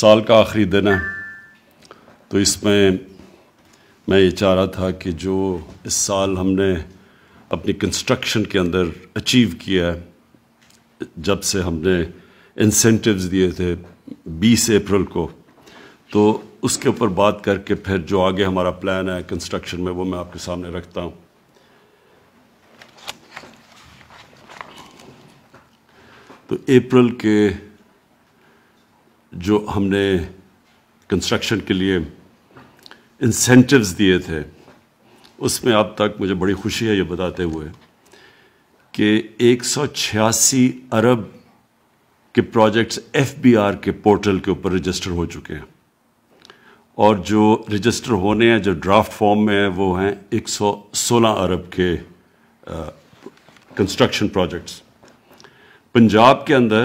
سال کا آخری دن ہے تو اس میں میں یہ چاہ رہا تھا کہ جو اس سال ہم نے اپنی کنسٹرکشن کے اندر اچیو کیا ہے، جب سے ہم نے انسینٹیوز دیے تھے 20 اپریل کو، تو اس کے اوپر بات کر کے پھر جو آگے ہمارا پلان ہے کنسٹرکشن میں وہ میں آپ کے سامنے رکھتا ہوں۔ تو اپریل کے جو ہم نے کنسٹرکشن کے لیے انسینٹیوز دیے تھے، اس میں اب تک مجھے بڑی خوشی ہے یہ بتاتے ہوئے کہ 186 ارب کے پروجیکٹس ایف بی آر کے پورٹل کے اوپر رجسٹر ہو چکے ہیں، اور جو رجسٹر ہونے ہیں جو ڈرافٹ فارم میں ہیں وہ ہیں 116 ارب کے کنسٹرکشن پروجیکٹس۔ پنجاب کے اندر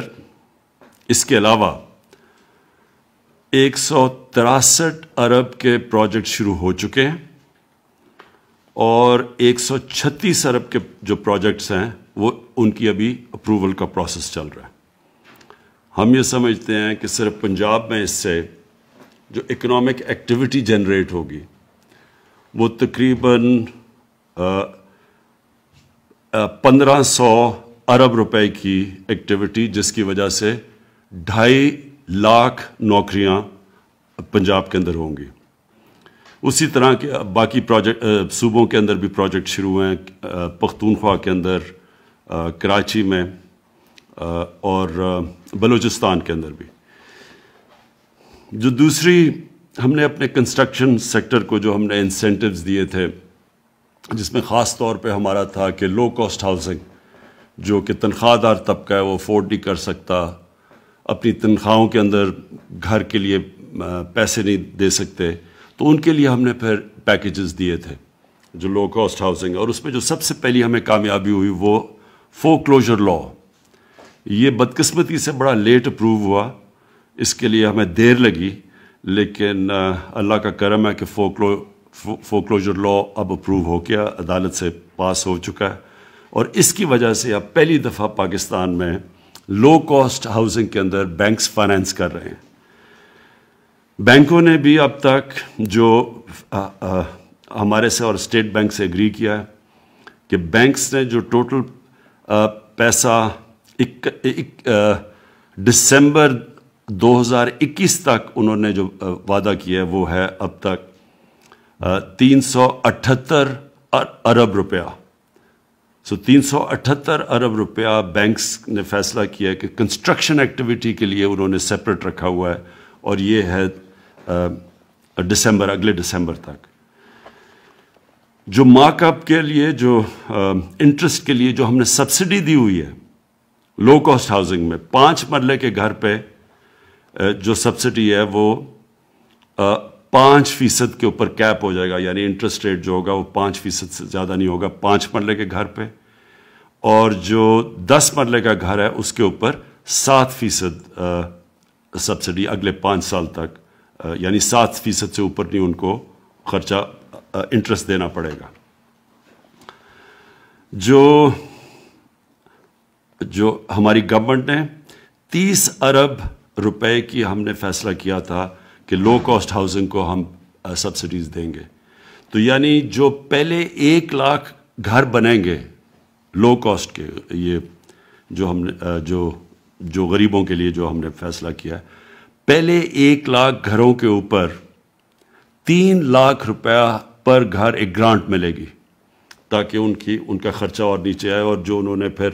اس کے علاوہ 163 ارب کے پروجیکٹ شروع ہو چکے ہیں، اور 136 ارب کے جو پروجیکٹس ہیں وہ ان کی ابھی اپروول کا پروسیس چل رہا ہے۔ ہم یہ سمجھتے ہیں کہ صرف پنجاب میں اس سے جو اکنامک ایکٹیویٹی جنریٹ ہوگی وہ تقریباً 1500 ارب روپے کی ایکٹیویٹی، جس کی وجہ سے 2.5 لاکھ نوکریاں پنجاب کے اندر ہوں گی۔ اسی طرح کے باقی پروجیکٹ صوبوں کے اندر بھی پروجیکٹ شروع ہوئے ہیں، پختونخوا کے اندر، کراچی میں، اور بلوچستان کے اندر بھی۔ جو دوسری ہم نے اپنے کنسٹرکشن سیکٹر کو جو ہم نے انسینٹیوز دیے تھے، جس میں خاص طور پہ ہمارا تھا کہ لو کاسٹ ہاؤسنگ، جو کہ تنخواہ دار طبقہ ہے وہ افورڈ نہیں کر سکتا، اپنی تنخواہوں کے اندر گھر کے لیے پیسے نہیں دے سکتے، تو ان کے لیے ہم نے پھر پیکیجز دیے تھے جو لو کاسٹ ہاؤسنگ، اور اس میں جو سب سے پہلی ہمیں کامیابی ہوئی وہ فورکلوجر لا۔ یہ بدقسمتی سے بڑا لیٹ اپروو ہوا، اس کے لیے ہمیں دیر لگی، لیکن اللہ کا کرم ہے کہ فورکلوجر لا اب اپروو ہو گیا، عدالت سے پاس ہو چکا ہے، اور اس کی وجہ سے اب پہلی دفعہ پاکستان میں لو کاسٹ ہاؤسنگ کے اندر بینکس فائنینس کر رہے ہیں۔ بینکوں نے بھی اب تک جو ہمارے سے اور اسٹیٹ بینک سے اگری کیا ہے کہ بینکس نے جو ٹوٹل پیسہ دسمبر 2021 تک انہوں نے جو وعدہ کیا ہے وہ ہے اب تک 378 ارب روپیہ۔ 378 ارب روپیہ بینکس نے فیصلہ کیا ہے کہ کنسٹرکشن ایکٹیویٹی کے لیے انہوں نے سیپریٹ رکھا ہوا ہے، اور یہ ہے اگلے دسمبر تک۔ جو مارک اپ کے لیے جو انٹرسٹ کے لیے جو ہم نے سبسڈی دی ہوئی ہے لو کاسٹ ہاؤسنگ میں، 5 مرلے کے گھر پہ جو سبسڈی ہے وہ 5% کے اوپر کیپ ہو جائے گا، یعنی انٹرسٹ ریٹ جو ہوگا وہ 5% سے زیادہ نہیں ہوگا 5 مرلے کے گھر پہ، اور جو 10 مرلے کا گھر ہے اس کے اوپر 7% سبسڈی اگلے 5 سال تک، یعنی 7% سے اوپر نہیں ان کو خرچہ انٹرسٹ دینا پڑے گا۔ جو ہماری گورنمنٹ نے 30 ارب روپے کی ہم نے فیصلہ کیا تھا کہ لو کاسٹ ہاؤسنگ کو ہم سبسڈیز دیں گے، تو یعنی جو پہلے 1 لاکھ گھر بنیں گے لو کاسٹ کے، یہ جو ہم نے جو غریبوں کے لیے جو ہم نے فیصلہ کیا ہے، پہلے 1 لاکھ گھروں کے اوپر 3 لاکھ روپیہ پر گھر ایک گرانٹ ملے گی، تاکہ ان کا خرچہ اور نیچے آئے، اور جو انہوں نے پھر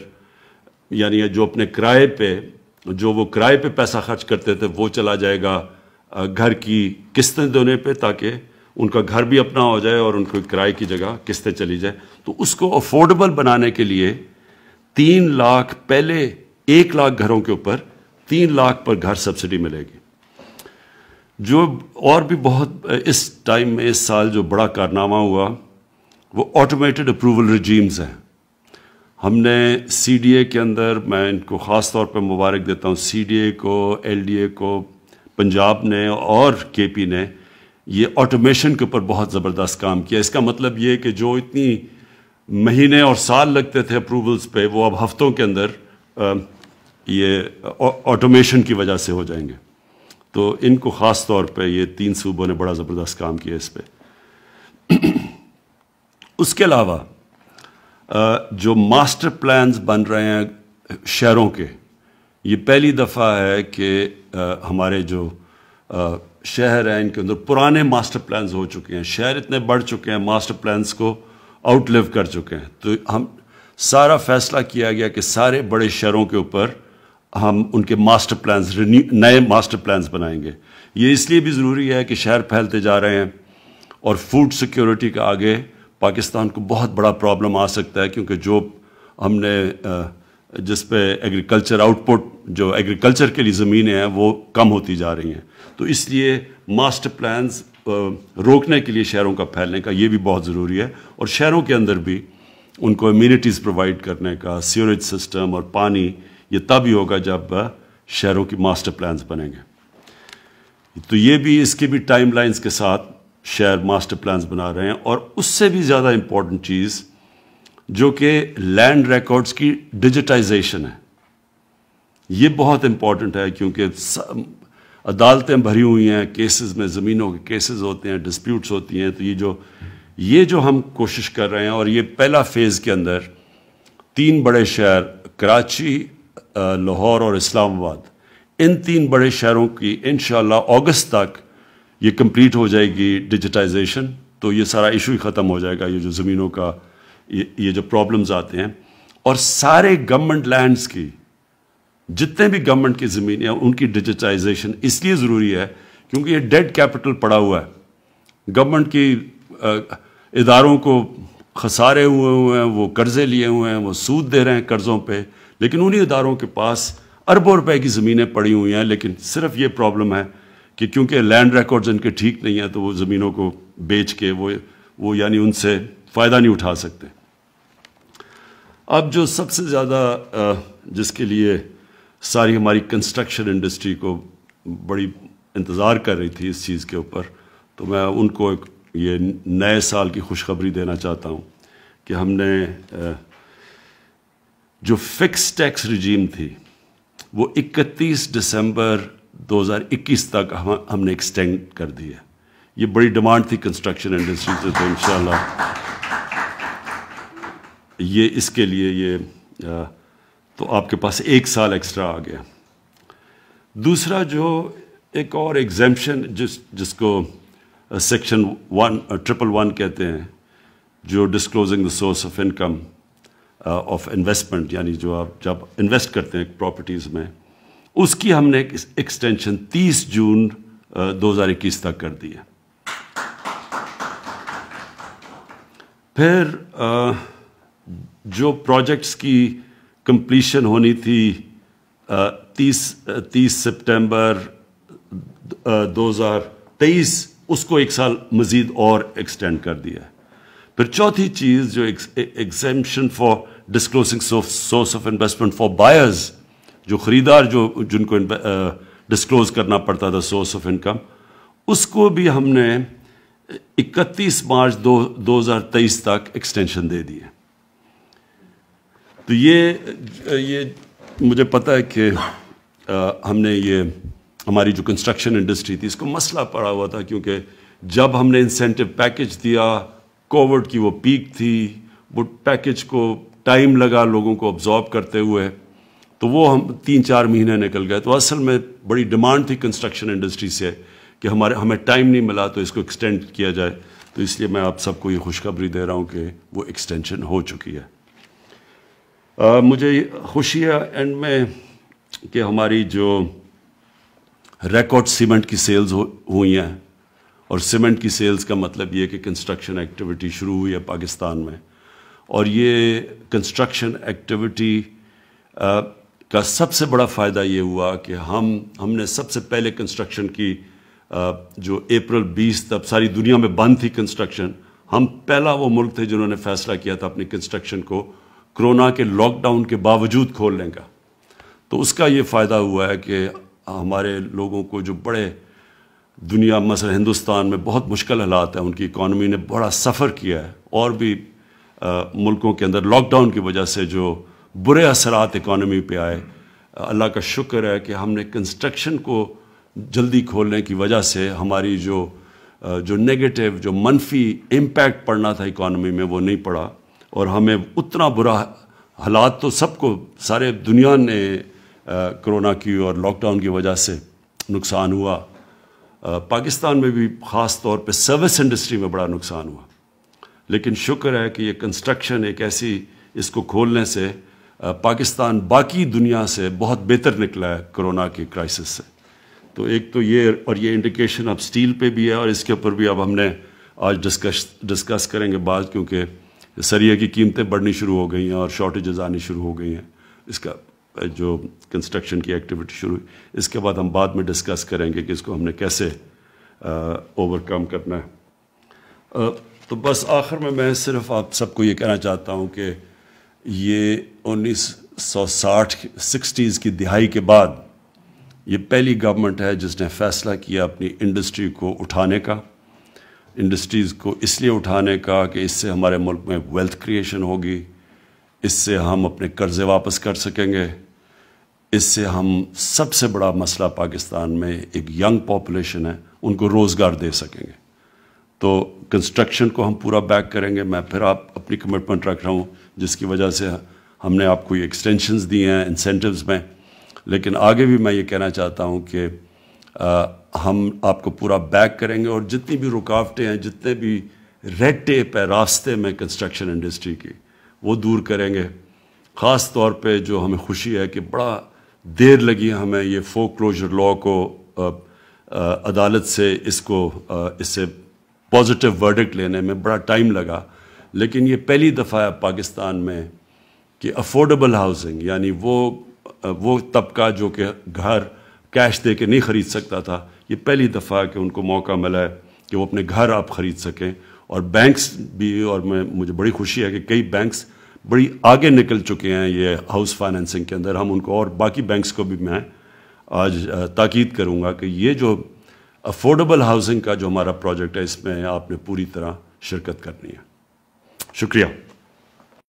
یعنی جو اپنے کرائے پہ جو وہ کرائے پہ پیسہ خرچ کرتے تھے وہ چلا جائے گا گھر کی قسطیں دینے پہ، تاکہ ان کا گھر بھی اپنا ہو جائے اور ان کو کرائے کی جگہ قسطیں چلی جائے۔ تو اس کو افورڈیبل بنانے کے لیے 3 لاکھ، پہلے 1 لاکھ گھروں کے اوپر 3 لاکھ پر گھر سبسڈی ملے گی۔ جو اور بھی بہت اس ٹائم میں اس سال جو بڑا کارنامہ ہوا وہ آٹومیٹڈ اپروول رجیمز ہیں۔ ہم نے سی ڈی اے کے اندر، میں ان کو خاص طور پہ مبارک دیتا ہوں، سی ڈی اے کو، ایل ڈی اے کو، پنجاب نے اور کے پی نے یہ آٹومیشن کے اوپر بہت زبردست کام کیا۔ اس کا مطلب یہ کہ جو اتنی مہینے اور سال لگتے تھے اپروولز پہ، وہ اب ہفتوں کے اندر یہ آٹومیشن کی وجہ سے ہو جائیں گے۔ تو ان کو خاص طور پہ یہ 3 صوبوں نے بڑا زبردست کام کیا اس پہ. اس کے علاوہ جو ماسٹر پلانز بن رہے ہیں شہروں کے، یہ پہلی دفعہ ہے کہ ہمارے جو شہر ہیں ان کے اندر پرانے ماسٹر پلانز ہو چکے ہیں. شہر اتنے بڑھ چکے ہیں، ماسٹر پلانز کو آؤٹ لیو کر چکے ہیں. تو ہم سارا فیصلہ کیا گیا کہ سارے بڑے شہروں کے اوپر ہم ان کے ماسٹر پلانز، نئے ماسٹر پلانز بنائیں گے. یہ اس لیے بھی ضروری ہے کہ شہر پھیلتے جا رہے ہیں اور فوڈ سیکیورٹی کا آگے پاکستان کو بہت بڑا پرابلم آ سکتا ہے، کیونکہ جو ہم نے جس پہ ایگریکلچر آؤٹ پٹ، جو ایگریکلچر کے لیے زمینیں ہیں وہ کم ہوتی جا رہی ہیں. تو اس لیے ماسٹر پلانز روکنے کے لیے شہروں کا پھیلنے کا یہ بھی بہت ضروری ہے، اور شہروں کے اندر بھی ان کو امیونٹیز پرووائڈ کرنے کا، سیوریج سسٹم اور پانی، یہ تب ہی ہوگا جب شہروں کی ماسٹر پلانز بنیں گے. تو یہ بھی اس کی بھی ٹائم لائنز کے ساتھ شہر ماسٹر پلانز بنا رہے ہیں. اور اس سے بھی زیادہ امپورٹنٹ چیز جو کہ لینڈ ریکارڈز کی ڈیجیٹائزیشن ہے، یہ بہت امپورٹنٹ ہے، کیونکہ عدالتیں بھری ہوئی ہیں کیسز میں، زمینوں کے کیسز ہوتے ہیں، ڈسپیوٹس ہوتی ہیں. تو یہ جو ہم کوشش کر رہے ہیں، اور یہ پہلا فیز کے اندر 3 بڑے شہر کراچی، لاہور اور اسلام آباد، ان 3 بڑے شہروں کی انشاءاللہ اگست تک یہ کمپلیٹ ہو جائے گی ڈیجیٹائزیشن. تو یہ سارا ایشو ہی ختم ہو جائے گا، یہ جو زمینوں کا یہ جو پرابلمز آتے ہیں. اور سارے گورنمنٹ لینڈز کی، جتنے بھی گورنمنٹ کی زمینیں ہیں ان کی ڈیجیٹائزیشن اس لیے ضروری ہے کیونکہ یہ ڈیڈ کیپٹل پڑا ہوا ہے. گورنمنٹ کی اداروں کو خسارے ہوئے ہیں، وہ قرضے لیے ہوئے ہیں، وہ سود دے رہے ہیں قرضوں پہ، لیکن انہی اداروں کے پاس اربوں روپے کی زمینیں پڑی ہوئی ہیں. لیکن صرف یہ پرابلم ہے کہ کیونکہ لینڈ ریکارڈز ان کے ٹھیک نہیں ہیں، تو وہ زمینوں کو بیچ کے وہ یعنی ان سے فائدہ نہیں اٹھا سکتے. اب جو سب سے زیادہ جس کے لیے ساری ہماری کنسٹرکشن انڈسٹری کو بڑی انتظار کر رہی تھی اس چیز کے اوپر، تو میں ان کو یہ نئے سال کی خوشخبری دینا چاہتا ہوں کہ ہم نے جو فکس ٹیکس رجیم تھی وہ 31 دسمبر 2021 تک ہم نے ایکسٹینڈ کر دی ہے. یہ بڑی ڈیمانڈ تھی کنسٹرکشن انڈسٹری سے، تو انشاءاللہ یہ اس کے لیے یہ تو آپ کے پاس 1 سال ایکسٹرا آ گیا. دوسرا جو ایک اور ایگزیمپشن جس کو سیکشن 111 کہتے ہیں، جو disclosing the source of income of investment, یعنی جو آپ جب انویسٹ کرتے ہیں پراپرٹیز میں، اس کی ہم نے ایکسٹینشن 30 جون 2021 تک کر دی ہے. پھر جو پروجیکٹس کی کمپلیشن ہونی تھی 30 سپٹمبر 2023، اس کو 1 سال مزید اور ایکسٹینڈ کر دیا ہے. پھر چوتھی چیز جو exemption for disclosing source of investment for buyers, جو خریدار جن کو ڈسکلوز کرنا پڑتا تھا سورس آف انکم، اس کو بھی ہم نے 31 مارچ 2023 تک ایکسٹینشن دے دی ہے. تو یہ مجھے پتہ ہے کہ ہم نے یہ ہماری جو کنسٹرکشن انڈسٹری تھی اس کو مسئلہ پڑا ہوا تھا، کیونکہ جب ہم نے انسینٹو پیکج دیا، کووڈ کی وہ پیک تھی، وہ پیکج کو ٹائم لگا لوگوں کو ابزارب کرتے ہوئے، تو وہ ہم 3-4 مہینے نکل گئے. تو اصل میں بڑی ڈیمانڈ تھی کنسٹرکشن انڈسٹری سے کہ ہمیں ٹائم نہیں ملا تو اس کو ایکسٹینڈ کیا جائے. تو اس لیے میں آپ سب کو یہ خوشخبری دے رہا ہوں کہ وہ ایکسٹینشن ہو چکی ہے. مجھے خوشی ہے اینڈ میں کہ ہماری جو ریکارڈ سیمنٹ کی سیلز ہوئی ہیں، اور سیمنٹ کی سیلز کا مطلب یہ کہ کنسٹرکشن ایکٹیویٹی شروع ہوئی ہے پاکستان میں. اور یہ کنسٹرکشن ایکٹیویٹی کا سب سے بڑا فائدہ یہ ہوا کہ ہم نے سب سے پہلے کنسٹرکشن کی جو اپریل 20 تب ساری دنیا میں بند تھی کنسٹرکشن، ہم پہلا وہ ملک تھے جنہوں نے فیصلہ کیا تھا اپنی کنسٹرکشن کو کرونا کے لاک ڈاؤن کے باوجود کھولنے کا. تو اس کا یہ فائدہ ہوا ہے کہ ہمارے لوگوں کو جو بڑے دنیا مثلا ہندوستان میں بہت مشکل حالات ہیں، ان کی اکانومی نے بڑا سفر کیا ہے، اور بھی ملکوں کے اندر لاک ڈاؤن کی وجہ سے جو برے اثرات اکانومی پہ آئے، اللہ کا شکر ہے کہ ہم نے کنسٹرکشن کو جلدی کھولنے کی وجہ سے ہماری جو نیگیٹو جو منفی امپیکٹ پڑنا تھا اکانومی میں وہ نہیں پڑا، اور ہمیں اتنا برا حالات تو سب کو سارے دنیا نے کرونا کی اور لاک ڈاؤن کی وجہ سے نقصان ہوا، پاکستان میں بھی خاص طور پہ سروس انڈسٹری میں بڑا نقصان ہوا، لیکن شکر ہے کہ یہ کنسٹرکشن ایک ایسی اس کو کھولنے سے پاکستان باقی دنیا سے بہت بہتر نکلا ہے کرونا کی کرائسس سے۔ تو ایک تو یہ، اور یہ انڈیکیشن اب سٹیل پہ بھی ہے، اور اس کے اوپر بھی اب ہم نے آج ڈسکس کریں گے بعد، کیونکہ سریے کی قیمتیں بڑھنی شروع ہو گئی ہیں اور شارٹیجز آنی شروع ہو گئی ہیں، اس کا جو کنسٹرکشن کی ایکٹیویٹی شروع ہوئی، اس کے بعد ہم بعد میں ڈسکس کریں گے کہ اس کو ہم نے کیسے اوور کم کرنا ہے۔ تو بس آخر میں صرف آپ سب کو یہ کہنا چاہتا ہوں کہ یہ 1960 کی دہائی کے بعد یہ پہلی گورنمنٹ ہے جس نے فیصلہ کیا اپنی انڈسٹری کو اٹھانے کا، انڈسٹریز کو اس لیے اٹھانے کا کہ اس سے ہمارے ملک میں ویلتھ کریشن ہوگی، اس سے ہم اپنے قرضے واپس کر سکیں گے، اس سے ہم سب سے بڑا مسئلہ پاکستان میں ایک ینگ پاپولیشن ہے، ان کو روزگار دے سکیں گے۔ تو کنسٹرکشن کو ہم پورا بیک کریں گے۔ میں پھر اپنی کمٹمنٹ رکھ رہا ہوں، جس کی وجہ سے ہم نے آپ کو یہ ایکسٹینشنز دی ہیں انسینٹیوز میں، لیکن آگے بھی میں یہ کہنا چاہتا ہوں کہ ہم آپ کو پورا بیک کریں گے، اور جتنی بھی رکاوٹیں ہیں، جتنے بھی ریڈ ٹیپ ہے راستے میں کنسٹرکشن انڈسٹری کی، وہ دور کریں گے۔ خاص طور پہ جو ہمیں خوشی ہے کہ بڑا دیر لگی ہمیں یہ فور کلوجر لاء کو عدالت سے اس سے پازیٹیو ورڈکٹ لینے میں بڑا ٹائم لگا، لیکن یہ پہلی دفعہ ہے پاکستان میں کہ افورڈیبل ہاؤسنگ، یعنی وہ طبقہ جو کہ گھر کیش دے کے نہیں خرید سکتا تھا، یہ پہلی دفعہ کہ ان کو موقع ملا ہے کہ وہ اپنے گھر آپ خرید سکیں، اور بینکس بھی، اور مجھے بڑی خوشی ہے کہ کئی بینکس بڑی آگے نکل چکے ہیں یہ ہاؤس فائنینسنگ کے اندر۔ ہم ان کو اور باقی بینکس کو بھی میں آج تاکید کروں گا کہ یہ جو افورڈیبل ہاؤسنگ کا جو ہمارا پروجیکٹ ہے، اس میں آپ نے پوری طرح شرکت کرنی ہے۔ شکریہ۔